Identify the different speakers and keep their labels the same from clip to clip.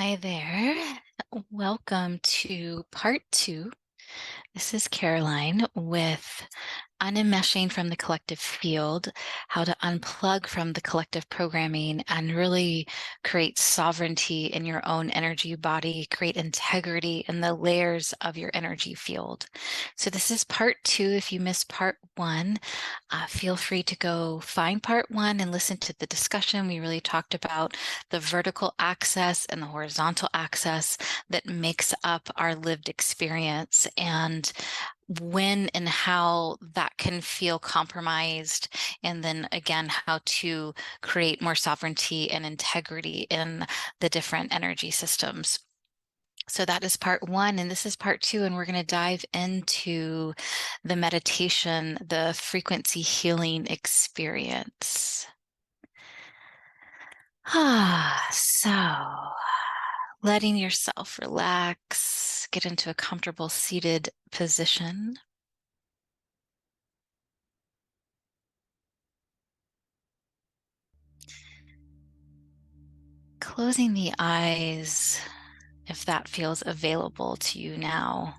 Speaker 1: Hi there. Welcome to part two. This is Caroline with Unenmeshing from the Collective Field, how to unplug from the collective programming and really create sovereignty in your own energy body, create integrity in the layers of your energy field. So this is part two. If you missed part one, feel free to go find part one and listen to the discussion. We really talked about the vertical axis and the horizontal axis that makes up our lived experience, and when and how that can feel compromised, and then again how to create more sovereignty and integrity in the different energy systems. So that is part one, and this is part two, and we're going to dive into the meditation, the frequency healing experience. So letting yourself relax, get into a comfortable seated position. Closing the eyes, if that feels available to you now.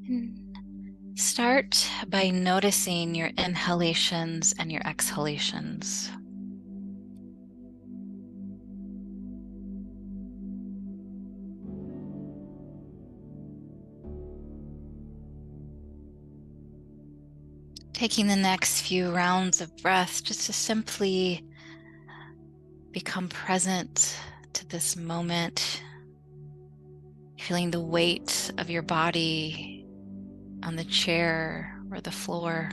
Speaker 1: And start by noticing your inhalations and your exhalations. Taking the next few rounds of breath just to simply become present to this moment, feeling the weight of your body on the chair or the floor.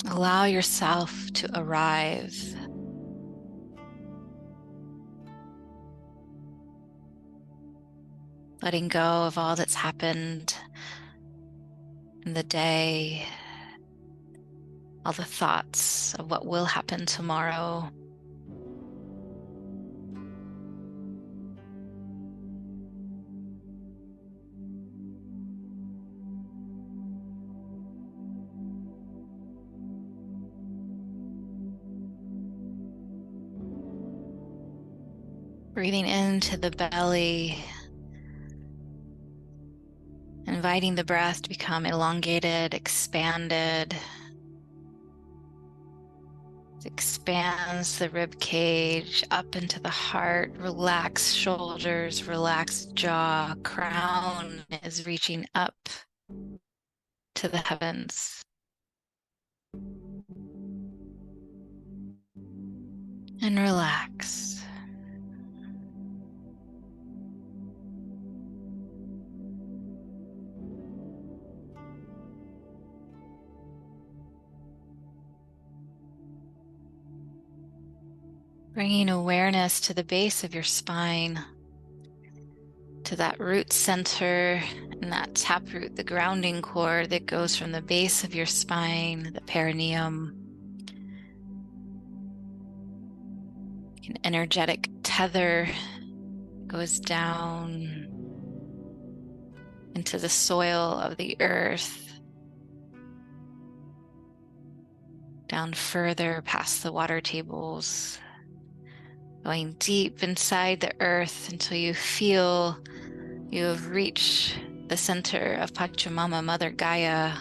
Speaker 1: Allow yourself to arrive. Letting go of all that's happened in the day, all the thoughts of what will happen tomorrow. Breathing into the belly, inviting the breath to become elongated, expanded. It expands the rib cage up into the heart, relax shoulders, relax jaw, crown is reaching up to the heavens. And relax. Bringing awareness to the base of your spine, to that root center and that taproot, the grounding cord that goes from the base of your spine, the perineum, an energetic tether goes down into the soil of the earth, down further past the water tables, going deep inside the earth until you feel you have reached the center of Pachamama, Mother Gaia.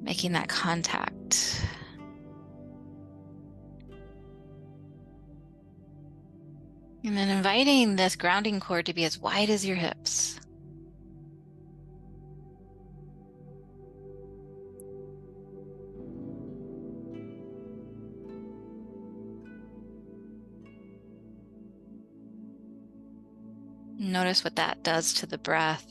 Speaker 1: Making that contact. And then inviting this grounding cord to be as wide as your hips. Notice what that does to the breath.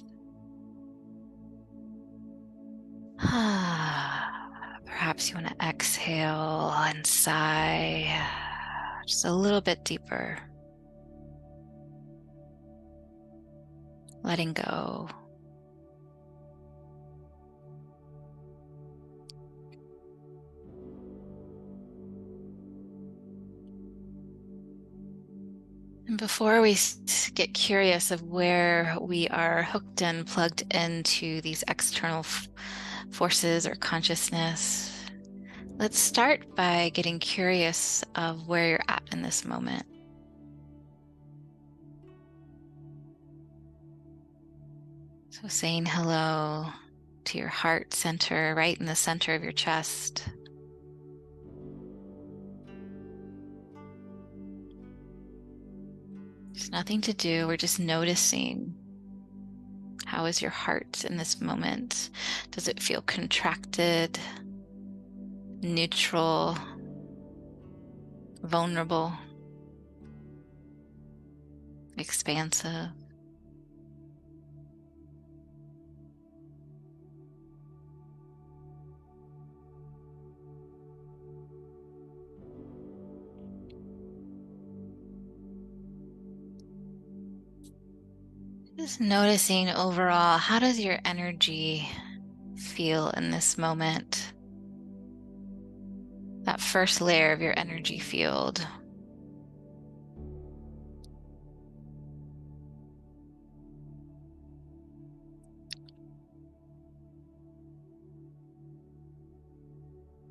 Speaker 1: Perhaps you want to exhale and sigh just a little bit deeper. Letting go. And before we get curious of where we are hooked and plugged into these external forces or consciousness, let's start by getting curious of where you're at in this moment. So saying hello to your heart center, right in the center of your chest. There's nothing to do. We're just noticing. How is your heart in this moment? Does it feel contracted, neutral, vulnerable, expansive? Just noticing overall, how does your energy feel in this moment? That first layer of your energy field.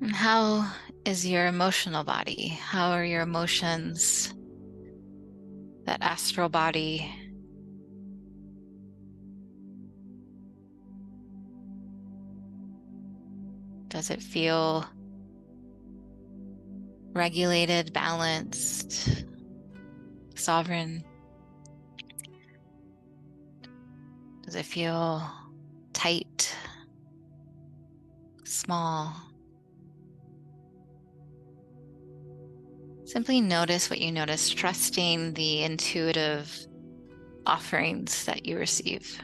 Speaker 1: And how is your emotional body? How are your emotions? That astral body? Does it feel regulated, balanced, sovereign? Does it feel tight, small? Simply notice what you notice, trusting the intuitive offerings that you receive.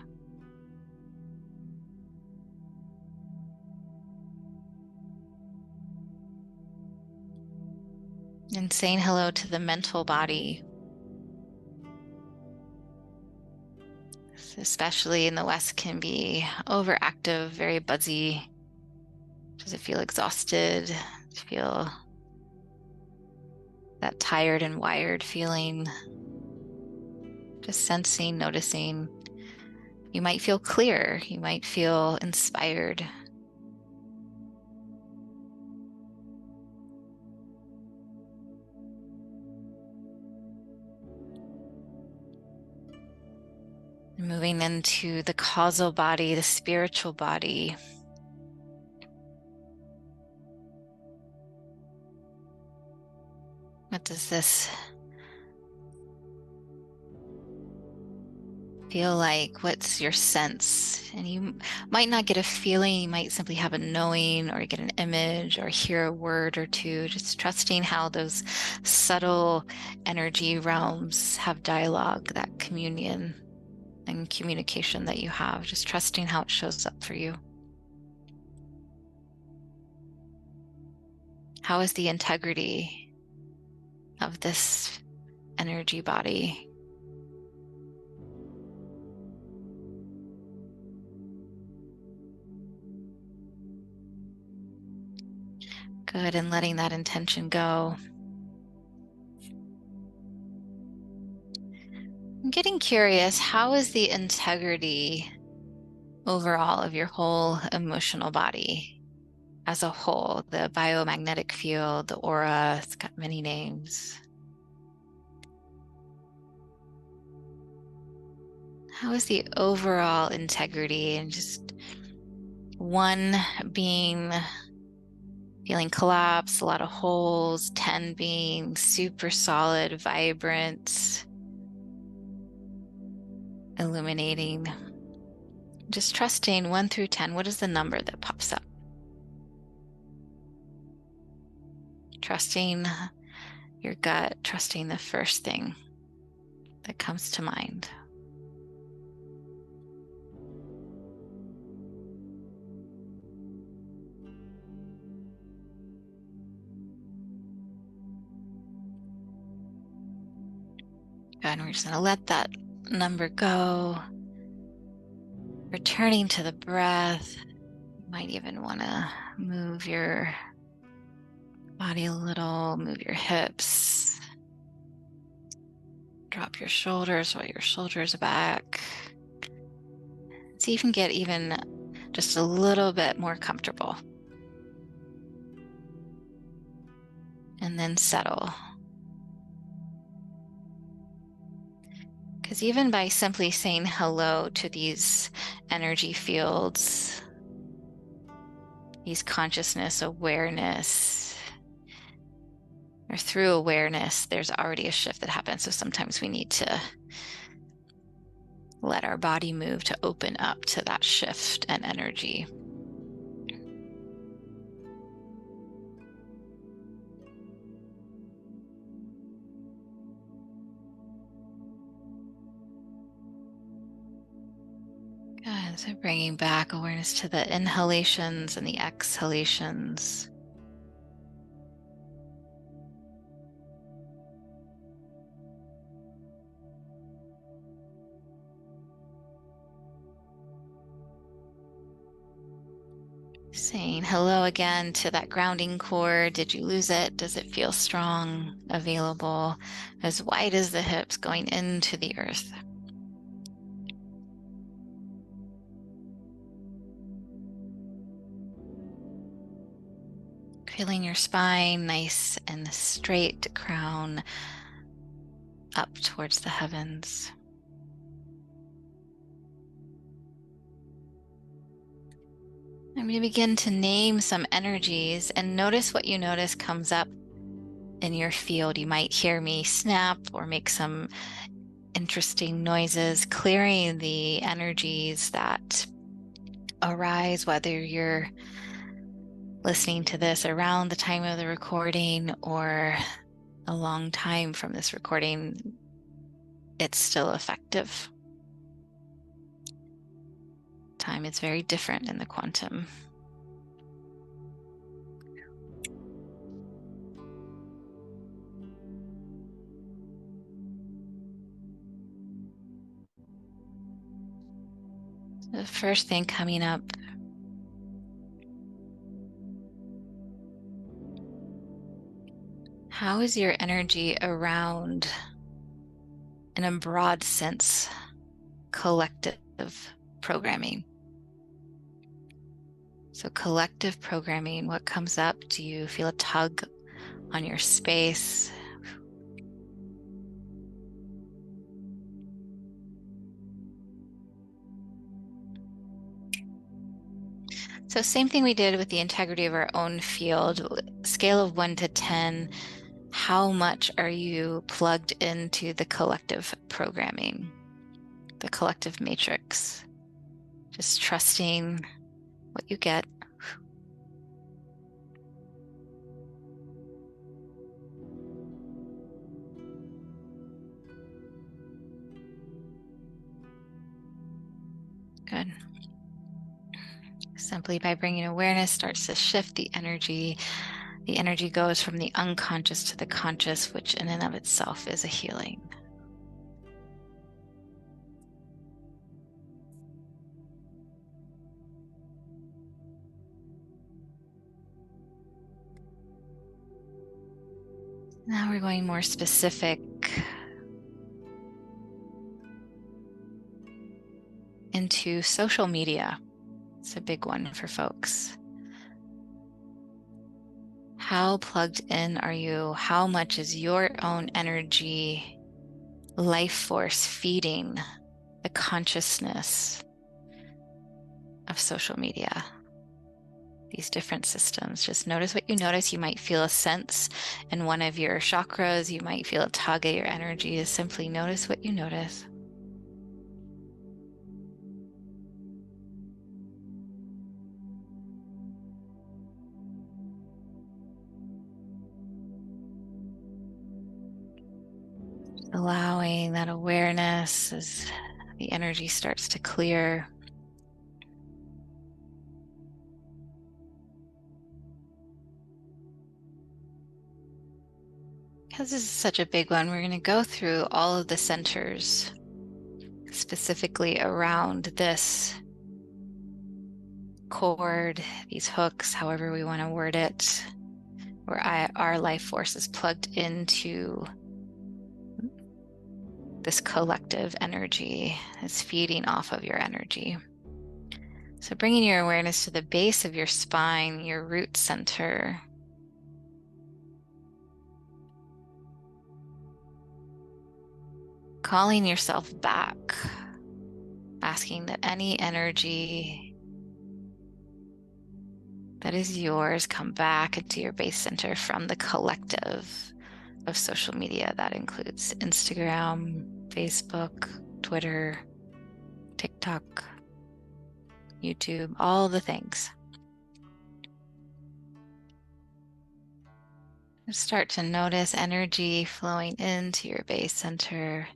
Speaker 1: And saying hello to the mental body, especially in the West, can be overactive, very buzzy. Does it feel exhausted? Does it feel that tired and wired feeling? Just sensing, noticing. You might feel clear. You might feel inspired. Moving into the causal body, the spiritual body. What does this feel like? What's your sense? And you might not get a feeling, you might simply have a knowing or get an image or hear a word or two, just trusting how those subtle energy realms have dialogue, that communion and communication that you have, just trusting how it shows up for you. How is the integrity of this energy body? Good, and letting that intention go. I'm getting curious, how is the integrity overall of your whole emotional body as a whole? The biomagnetic field, the aura, it's got many names. How is the overall integrity? And just one being feeling collapse, a lot of holes, 10 being super solid, vibrant, illuminating. Just trusting 1 through 10. What is the number that pops up? Trusting your gut, trusting the first thing that comes to mind. Good, and we're just going to let that number go. Returning to the breath. You might even want to move your body a little, move your hips. Drop your shoulders while your shoulders are back. See if you can get even just a little bit more comfortable. And then settle. Because even by simply saying hello to these energy fields, these consciousness, awareness, or through awareness, there's already a shift that happens. So sometimes we need to let our body move to open up to that shift and energy. Good. So bringing back awareness to the inhalations and the exhalations. Saying hello again to that grounding core. Did you lose it? Does it feel strong, available, as wide as the hips going into the earth? Feeling your spine nice and straight, crown up towards the heavens. I'm going to begin to name some energies and notice what you notice comes up in your field. You might hear me snap or make some interesting noises, clearing the energies that arise, whether you're listening to this around the time of the recording or a long time from this recording, it's still effective. Time is very different in the quantum. The first thing coming up, how is your energy around, in a broad sense, collective programming? So collective programming, what comes up? Do you feel a tug on your space? So same thing we did with the integrity of our own field, scale of 1 to 10, how much are you plugged into the collective programming, the collective matrix? Just trusting what you get. Good. Simply by bringing awareness starts to shift the energy. The energy goes from the unconscious to the conscious, which in and of itself is a healing. Now we're going more specific into social media. It's a big one for folks. How plugged in are you? How much is your own energy, life force feeding the consciousness of social media? These different systems. Just notice what you notice. You might feel a sense in one of your chakras. You might feel a tug at your energy. Just simply notice what you notice. Allowing that awareness as the energy starts to clear. Because this is such a big one, we're going to go through all of the centers specifically around this cord, these hooks, however we want to word it, where our life force is plugged into this collective energy is feeding off of your energy. So bringing your awareness to the base of your spine, your root center. Calling yourself back, asking that any energy that is yours come back into your base center from the collective of social media. That includes Instagram, Facebook, Twitter, TikTok, YouTube, all the things. Start to notice energy flowing into your base center.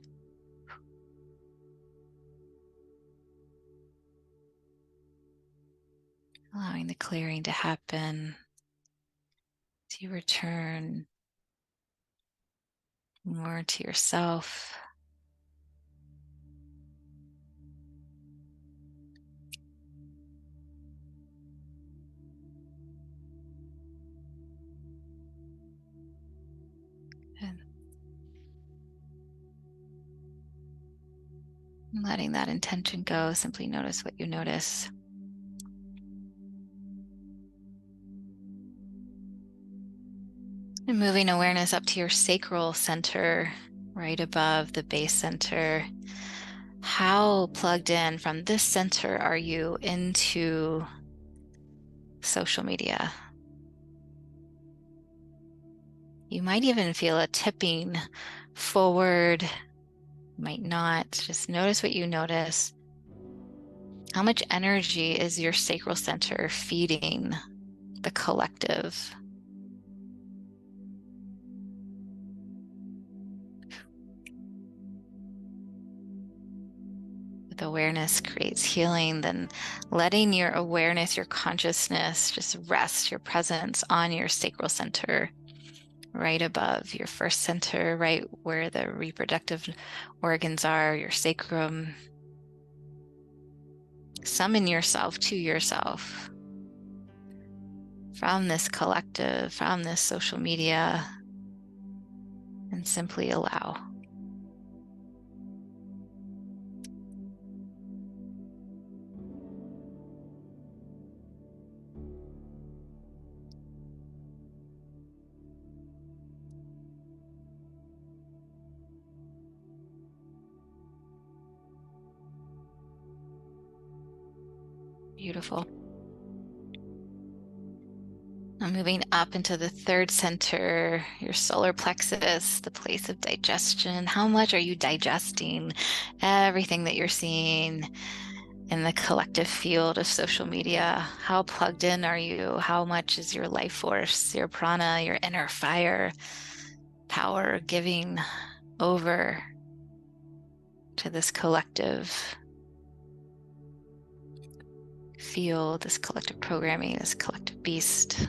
Speaker 1: Allowing the clearing to happen as you return more to yourself. And letting that intention go, simply notice what you notice. And moving awareness up to your sacral center, right above the base center. How plugged in from this center are you into social media? You might even feel a tipping forward, might not. Just notice what you notice. How much energy is your sacral center feeding the collective? With awareness creates healing, then letting your awareness, your consciousness, just rest your presence on your sacral center, right above your first center, right where the reproductive organs are, your sacrum. Summon yourself to yourself from this collective, from this social media, and simply allow. Beautiful. Now moving up into the third center, your solar plexus, the place of digestion. How much are you digesting everything that you're seeing in the collective field of social media? How plugged in are you? How much is your life force, your prana, your inner fire, power giving over to this collective field, this collective programming, this collective beast?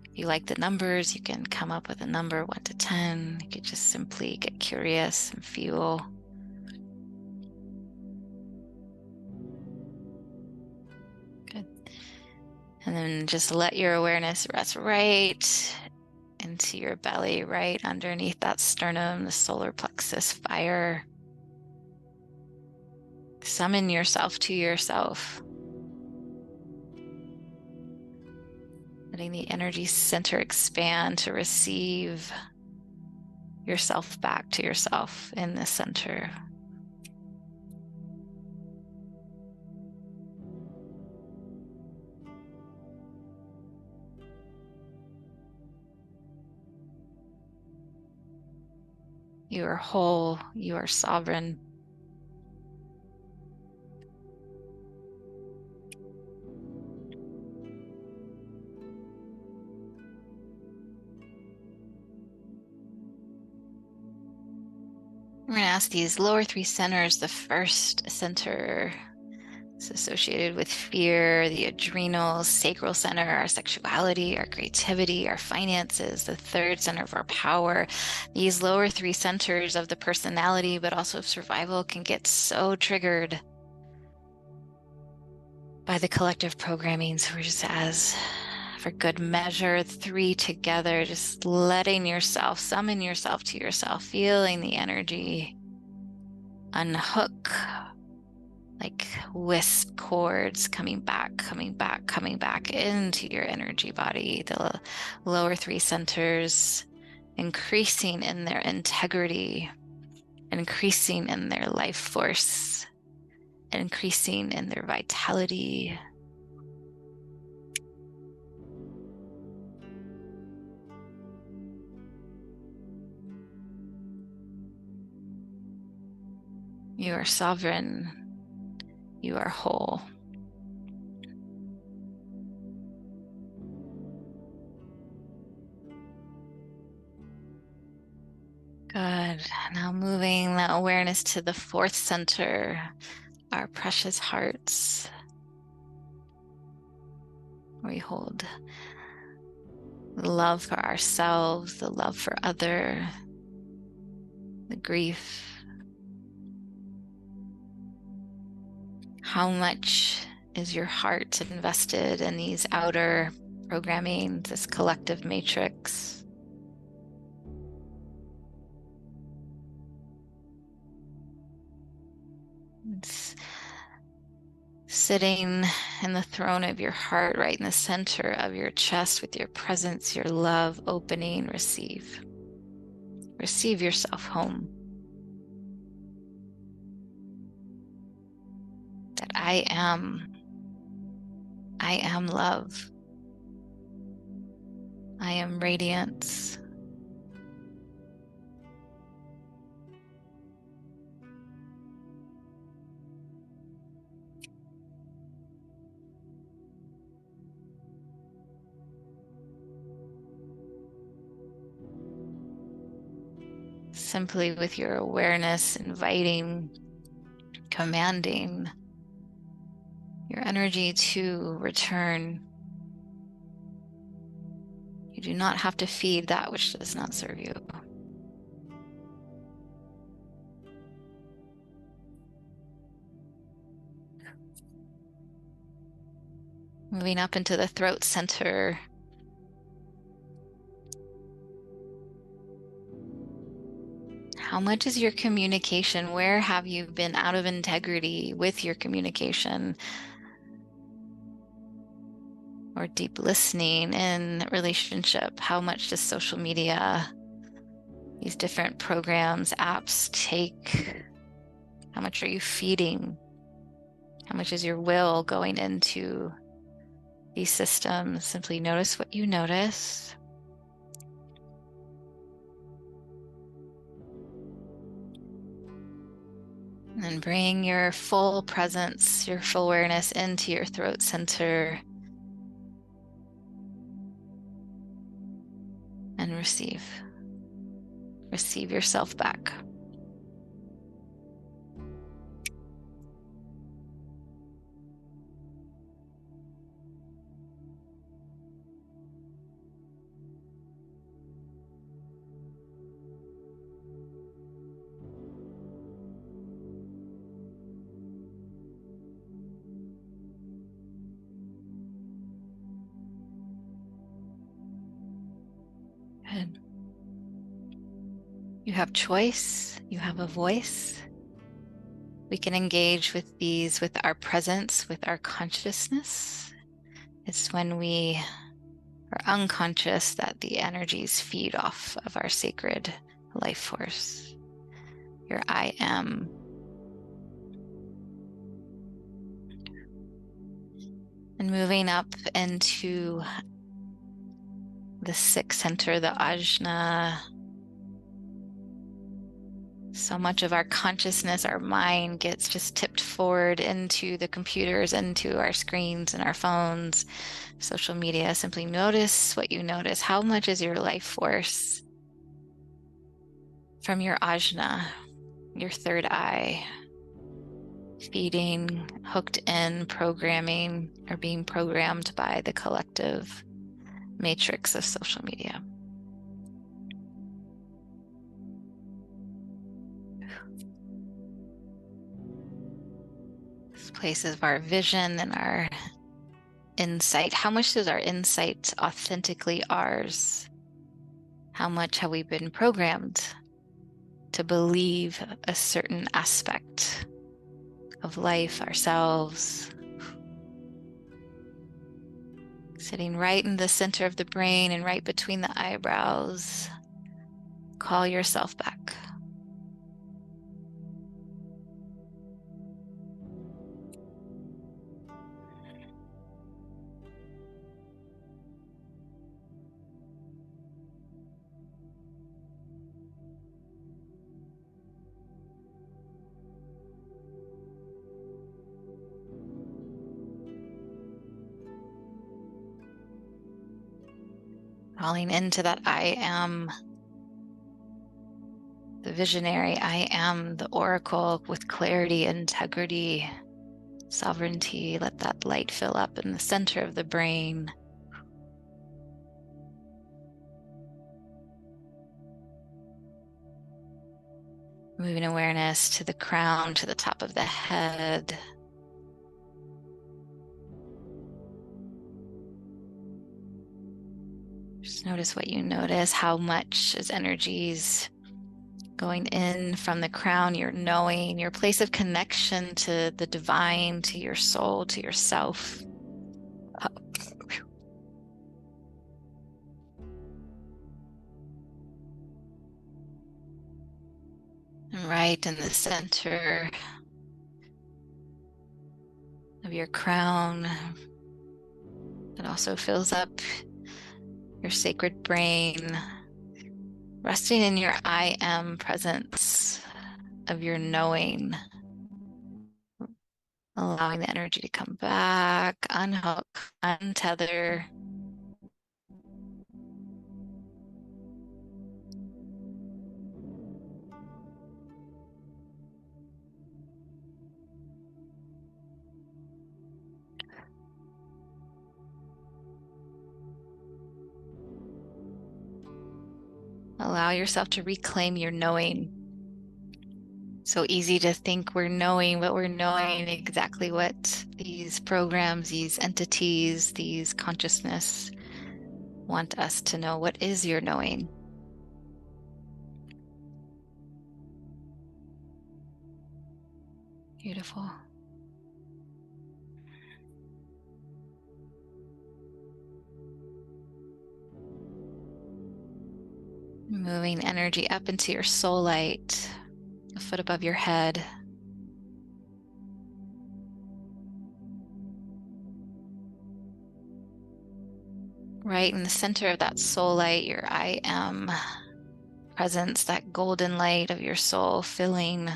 Speaker 1: If you like the numbers, you can come up with a number 1 to 10. You could just simply get curious and feel. Good. And then just let your awareness rest right into your belly, right underneath that sternum, the solar plexus fire. Summon yourself to yourself. Letting the energy center expand to receive yourself back to yourself in the center. You are whole, you are sovereign. We're going to ask these lower 3 centers. The first center is associated with fear, the adrenals, sacral center, our sexuality, our creativity, our finances, the third center of our power. These lower 3 centers of the personality, but also of survival, can get so triggered by the collective programming. So we're just, as For good measure, 3 together, just letting yourself, summon yourself to yourself, feeling the energy unhook like wisp cords coming back, coming back, coming back into your energy body. The lower 3 centers increasing in their integrity, increasing in their life force, increasing in their vitality. You are sovereign. You are whole. Good. Now moving that awareness to the 4th center, our precious hearts. We hold the love for ourselves, the love for other, the grief. How much is your heart invested in these outer programming, this collective matrix? It's sitting in the throne of your heart, right in the center of your chest with your presence, your love, opening, receive. Receive yourself home. That I am love. I am radiance. Simply with your awareness, inviting, commanding your energy to return. You do not have to feed that which does not serve you. Moving up into the throat center. How much is your communication? Where have you been out of integrity with your communication? Or deep listening in relationship? How much does social media, these different programs, apps take? How much are you feeding? How much is your will going into these systems? Simply notice what you notice. And then bring your full presence, your full awareness into your throat center. And receive. Receive yourself back. Good. You have choice, you have a voice. We can engage with these with our presence, with our consciousness. It's when we are unconscious that the energies feed off of our sacred life force. Your I am. And moving up into the 6th center, the ajna. So much of our consciousness, our mind gets just tipped forward into the computers, into our screens and our phones, social media. Simply notice what you notice. How much is your life force from your ajna, your third eye, feeding, hooked in, programming, or being programmed by the collective matrix of social media? This places of our vision and our insight? How much is our insight authentically ours? How much have we been programmed to believe a certain aspect of life, ourselves? Sitting right in the center of the brain and right between the eyebrows. Call yourself back. Calling into that I am the visionary, I am the oracle with clarity, integrity, sovereignty. Let that light fill up in the center of the brain. Moving awareness to the crown, to the top of the head. Just notice what you notice. How much is energies going in from the crown, your knowing, your place of connection to the divine, to your soul, to yourself. And right in the center of your crown, it also fills up your sacred brain, resting in your I am presence of your knowing, allowing the energy to come back, unhook, untether. Allow yourself to reclaim your knowing. So easy to think we're knowing, but we're knowing exactly what these programs, these entities, these consciousness want us to know. What is your knowing? Beautiful. Moving energy up into your soul light, a foot above your head. Right in the center of that soul light, your I am presence, that golden light of your soul filling,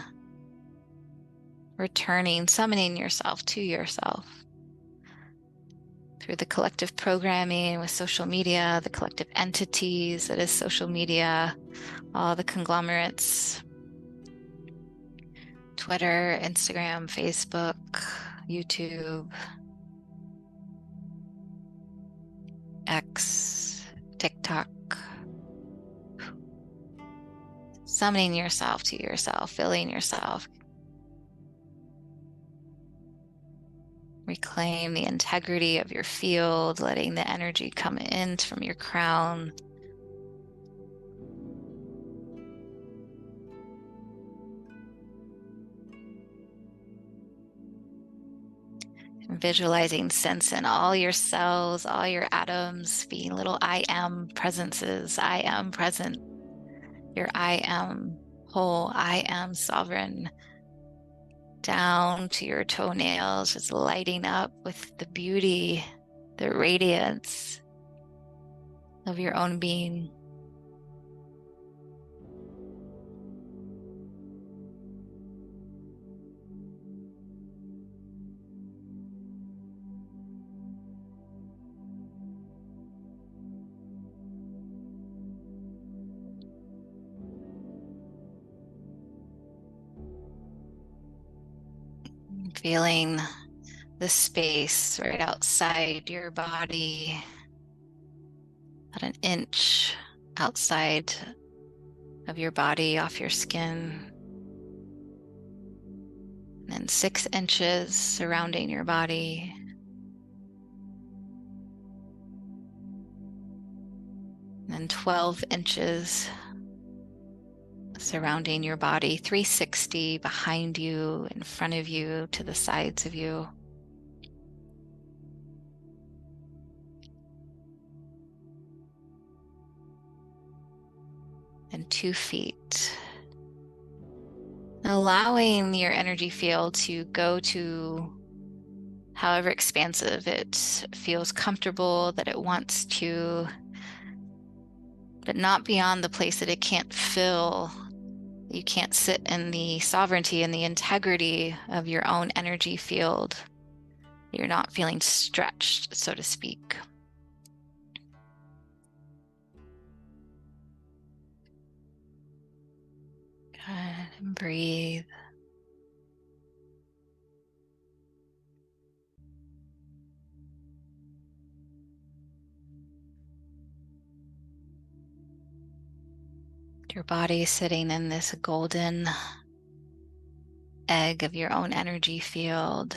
Speaker 1: returning, summoning yourself to yourself. Through the collective programming with social media, the collective entities that is social media, all the conglomerates, Twitter, Instagram, Facebook, YouTube, X, TikTok. Summoning yourself to yourself, filling yourself. Reclaim the integrity of your field, letting the energy come in from your crown. Visualizing sense in all your cells, all your atoms, being little I am presences. I am present. Your I am whole. I am sovereign. Down to your toenails, just lighting up with the beauty, the radiance of your own being. Feeling the space right outside your body, about an inch outside of your body, off your skin, and then 6 inches surrounding your body. and 12 inches surrounding your body, 360 behind you, in front of you, to the sides of you. And 2 feet. Allowing your energy field to go to however expansive it feels comfortable, that it wants to, but not beyond the place that it can't fill. You can't sit in the sovereignty and the integrity of your own energy field. You're not feeling stretched, so to speak. Good. And breathe. Your body sitting in this golden egg of your own energy field.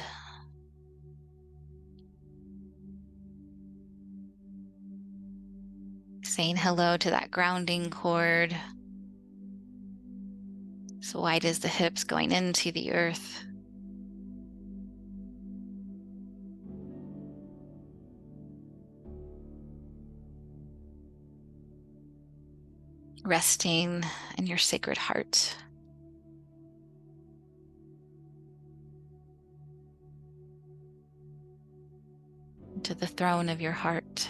Speaker 1: Saying hello to that grounding cord. As wide as the hips, going into the earth. Resting in your sacred heart. To the throne of your heart.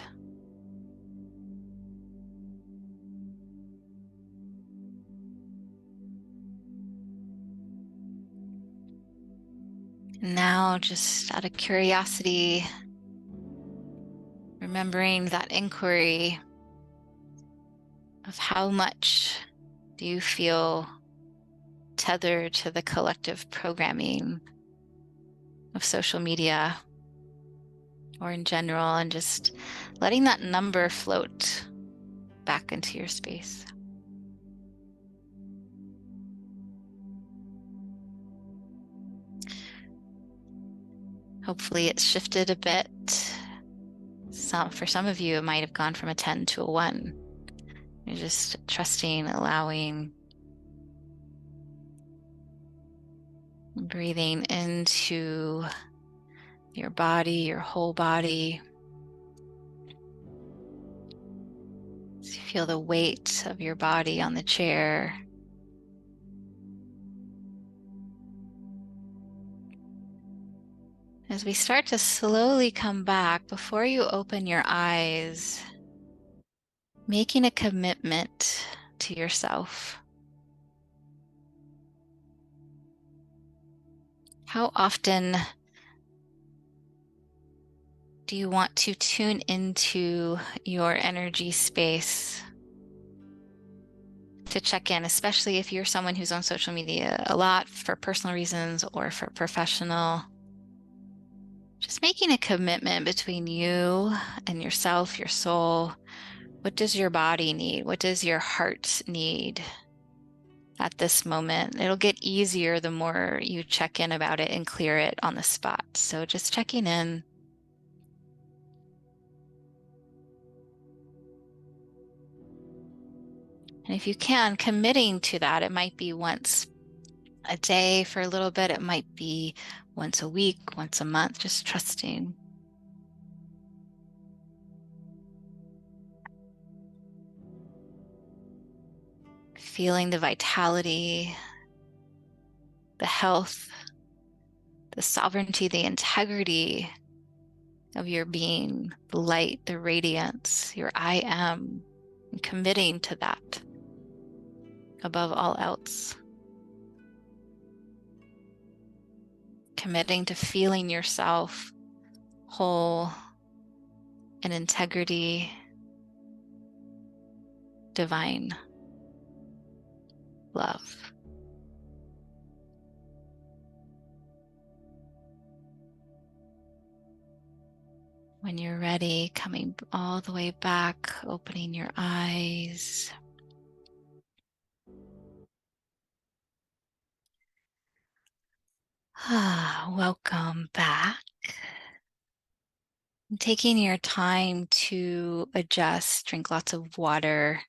Speaker 1: Now, just out of curiosity, remembering that inquiry of how much do you feel tethered to the collective programming of social media or in general, and just letting that number float back into your space. Hopefully it's shifted a bit. For some of you, it might have gone from a 10 to a 1. You're just trusting, allowing, breathing into your body, your whole body. So you feel the weight of your body on the chair. As we start to slowly come back, before you open your eyes, making a commitment to yourself. How often do you want to tune into your energy space to check in, especially if you're someone who's on social media a lot for personal reasons or for professional? Just making a commitment between you and yourself, your soul. What does your body need? What does your heart need at this moment? It'll get easier the more you check in about it and clear it on the spot. So just checking in. And if you can, committing to that. It might be once a day for a little bit. It might be once a week, once a month, just trusting. Feeling the vitality, the health, the sovereignty, the integrity of your being, the light, the radiance, your I am, and committing to that above all else. Committing to feeling yourself whole, in integrity, divine love. When you're ready, coming all the way back, opening your eyes. Welcome back. Taking your time to adjust, drink lots of water,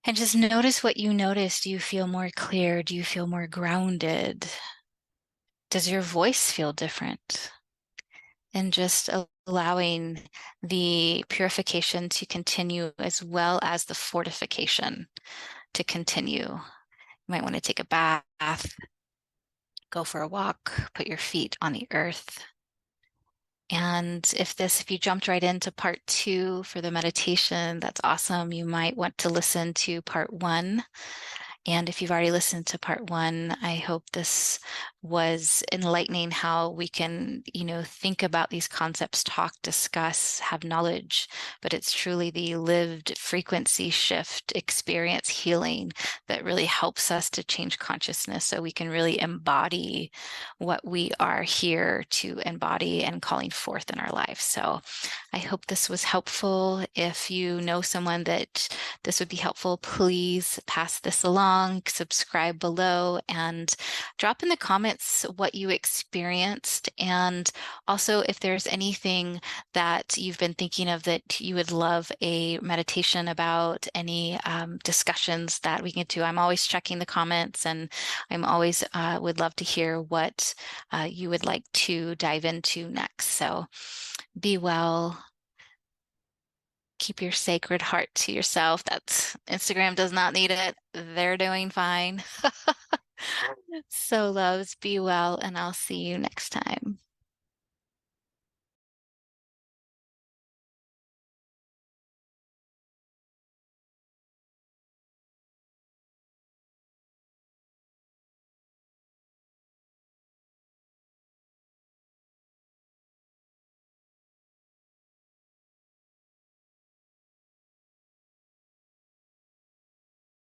Speaker 1: and just notice what you notice. Do you feel more clear? Do you feel more grounded? Does your voice feel different? And just allowing the purification to continue as well as the fortification to continue. You might want to take a bath, go for a walk, put your feet on the earth. And if you jumped right into part 2 for the meditation, that's awesome. You might want to listen to part 1. And if you've already listened to part 1, I hope this was enlightening how we can, think about these concepts, talk, discuss, have knowledge, but it's truly the lived frequency shift, experience healing that really helps us to change consciousness so we can really embody what we are here to embody and calling forth in our life. So I hope this was helpful. If you know someone that this would be helpful, please pass this along, subscribe below, and drop in the comments what you experienced. And also, if there's anything that you've been thinking of that you would love a meditation about, any discussions that we can do, I'm always checking the comments, and I'm always would love to hear what you would like to dive into next. So be well. Keep your sacred heart to yourself. That's Instagram does not need it. They're doing fine. So loves, be well, and I'll see you next time.